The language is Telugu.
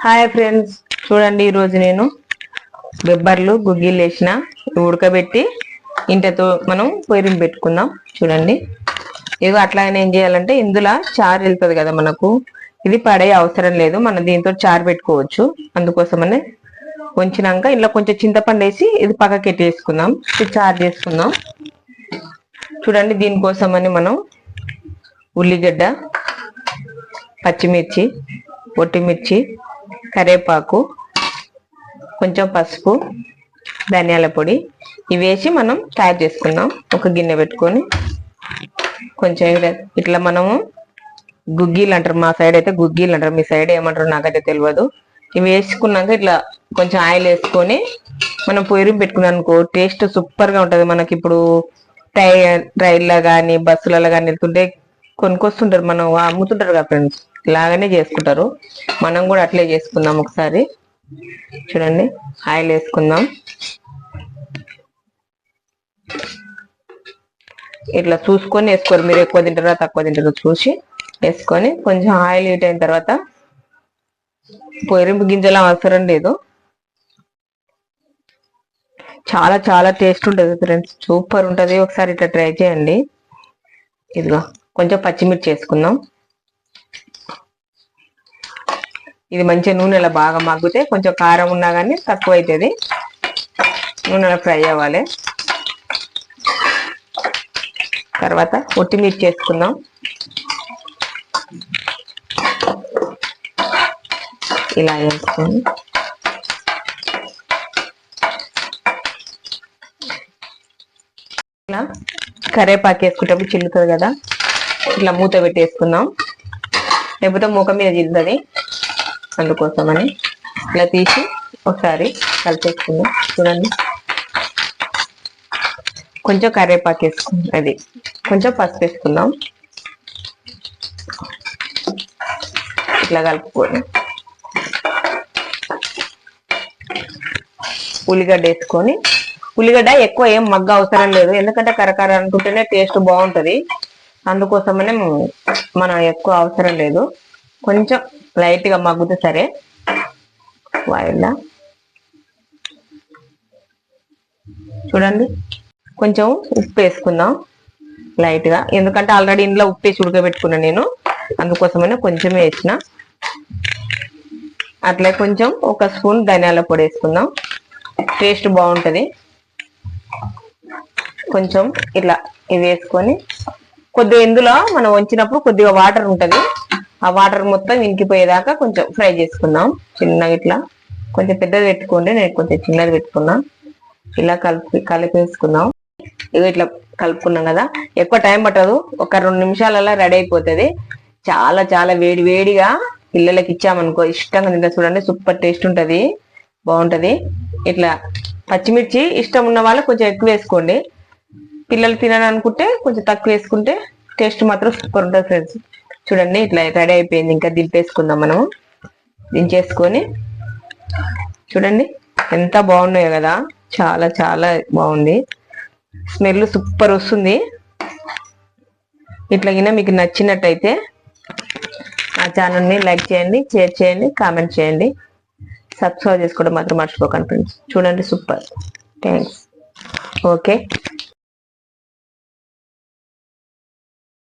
హాయ్ ఫ్రెండ్స్, చూడండి ఈరోజు నేను బెబ్బర్లు గుగ్గిళ్ళు వేసిన ఉడకబెట్టి ఇంటతో మనం పొయ్యి పెట్టుకుందాం. చూడండి ఇగో అట్లాగనే ఏం చేయాలంటే ఇందులో చారు వెళ్తుంది కదా మనకు, ఇది పడే అవసరం లేదు, మనం దీంతో చారు పెట్టుకోవచ్చు. అందుకోసమనే ఉంచినాక ఇలా కొంచెం చింతపండు వేసి ఇది పక్కకెట్టి వేసుకుందాం, ఇది చారు చేసుకుందాం. చూడండి దీనికోసమని మనం ఉల్లిగడ్డ, పచ్చిమిర్చి, ఒట్టిమిర్చి, కరివేపాకు, కొంచెం పసుపు, ధనియాల పొడి ఇవి వేసి మనం తయారు చేసుకుందాం. ఒక గిన్నె పెట్టుకొని కొంచెం ఇట్లా మనము గుగ్గీలు అంటారు, మా సైడ్ అయితే గుగ్గీలు అంటారు, మీ సైడ్ ఏమంటారు నాకైతే తెలియదు. ఇవి వేసుకున్నాక ఇట్లా కొంచెం ఆయిల్ వేసుకొని మనం పొయ్యి పెట్టుకున్నాం అనుకో, టేస్ట్ సూపర్ గా ఉంటది. మనకి ఇప్పుడు రైల్లో కానీ బస్సులలో కానీ వెళ్తుంటే కొనుక్కొస్తుంటారు, మనం అమ్ముతుంటారు కదా ఫ్రెండ్స్, ఇలాగనే చేసుకుంటారు. మనం కూడా అట్లే చేసుకుందాం. ఒకసారి చూడండి ఆయిల్ వేసుకుందాం. ఇట్లా చూసుకొని వేసుకోరు, మీరు ఎక్కువ తింటారా తక్కువ తింటారో చూసి వేసుకొని కొంచెం ఆయిల్ హీట్ అయిన తర్వాత పొయ్యింపు గింజలు అవసరం లేదు, చాలా చాలా టేస్ట్ ఉంటుంది ఫ్రెండ్స్, సూపర్ ఉంటుంది. ఒకసారి ఇట్లా ట్రై చేయండి. ఇదిగో కొంచెం పచ్చిమిర్చి వేసుకుందాం. ఇది మంచిగా నూనెలో బాగా మగ్గితే కొంచెం కారం ఉన్నా కానీ తక్కువ అవుతుంది, నూనెలో ఫ్రై అవ్వాలి. తర్వాత ఒట్టిమిర్చి వేసుకుందాం. ఇలా వేసుకొని ఇలా కరివేపాకు వేసుకుంటప్పుడు చిల్లుతుంది కదా, ఇట్లా మూత పెట్టేసుకుందాం, లేకపోతే మూక మీద చిల్లుతుంది. అందుకోసమని ఇట్లా తీసి ఒకసారి కలిపేసుకుందాం. చూడండి కొంచెం కరివేపాకు వేసుకుందాం, అది కొంచెం పసుపు వేసుకుందాం. ఇట్లా కలుపుకొని ఉల్లిగడ్డ వేసుకొని, ఉల్లిగడ్డ ఎక్కువ ఏం మగ్గ అవసరం లేదు, ఎందుకంటే కరకర అనుకుంటేనే టేస్ట్ బాగుంటది. అందుకోసమనే మనం ఎక్కువ అవసరం లేదు, కొంచెం లైట్ గా మగ్గుతే సరే. వాయిల్లా చూడండి కొంచెం ఉప్పు వేసుకుందాం లైట్ గా, ఎందుకంటే ఆల్రెడీ ఇంట్లో ఉప్పు వేసి ఉడకబెట్టుకున్నా నేను, అందుకోసమనే కొంచెమే వేసిన. అట్లే కొంచెం ఒక స్పూన్ ధనియాల పొడి వేసుకుందాం, టేస్ట్ బాగుంటది. కొంచెం ఇట్లా ఇది వేసుకొని కొద్దిగా ఇందులో మనం వంచినప్పుడు కొద్దిగా వాటర్ ఉంటది, ఆ వాటర్ మొత్తం ఇంకిపోయేదాకా కొంచెం ఫ్రై చేసుకుందాం. చిన్నగా ఇట్లా కొంచెం పెద్దది పెట్టుకోండి, నేను కొంచెం చిన్నది పెట్టుకున్నా. ఇలా కలిపేసుకుందాం. ఇవి ఇట్లా కలుపుకున్నాం కదా, ఎక్కువ టైం పట్టదు, ఒక 2 నిమిషాలలో రెడీ అయిపోతుంది. చాలా చాలా వేడి వేడిగా పిల్లలకి ఇచ్చామనుకో ఇష్టంగా తింటే చూడండి, సూపర్ టేస్ట్ ఉంటది, బాగుంటది. ఇట్లా పచ్చిమిర్చి ఇష్టం ఉన్న వాళ్ళు కొంచెం ఎక్కువ వేసుకోండి, పిల్లలు తినాలనుకుంటే కొంచెం తక్కువ వేసుకుంటే టేస్ట్ మాత్రం సూపర్ ఉంటుంది ఫ్రెండ్స్. చూడండి ఇట్లా రెడీ అయిపోయింది, ఇంకా దింపేసుకుందాం. మనం దించేసుకొని చూడండి ఎంత బాగున్నాయో కదా, చాలా చాలా బాగుంది, స్మెల్ సూపర్ వస్తుంది. ఇట్లాగినా మీకు నచ్చినట్టయితే నా ఛానల్ని లైక్ చేయండి, షేర్ చేయండి, కామెంట్ చేయండి, సబ్స్క్రైబ్ చేసుకోవడం మాత్రం మర్చిపోకండి ఫ్రెండ్స్. చూడండి సూపర్, థ్యాంక్స్, ఓకే.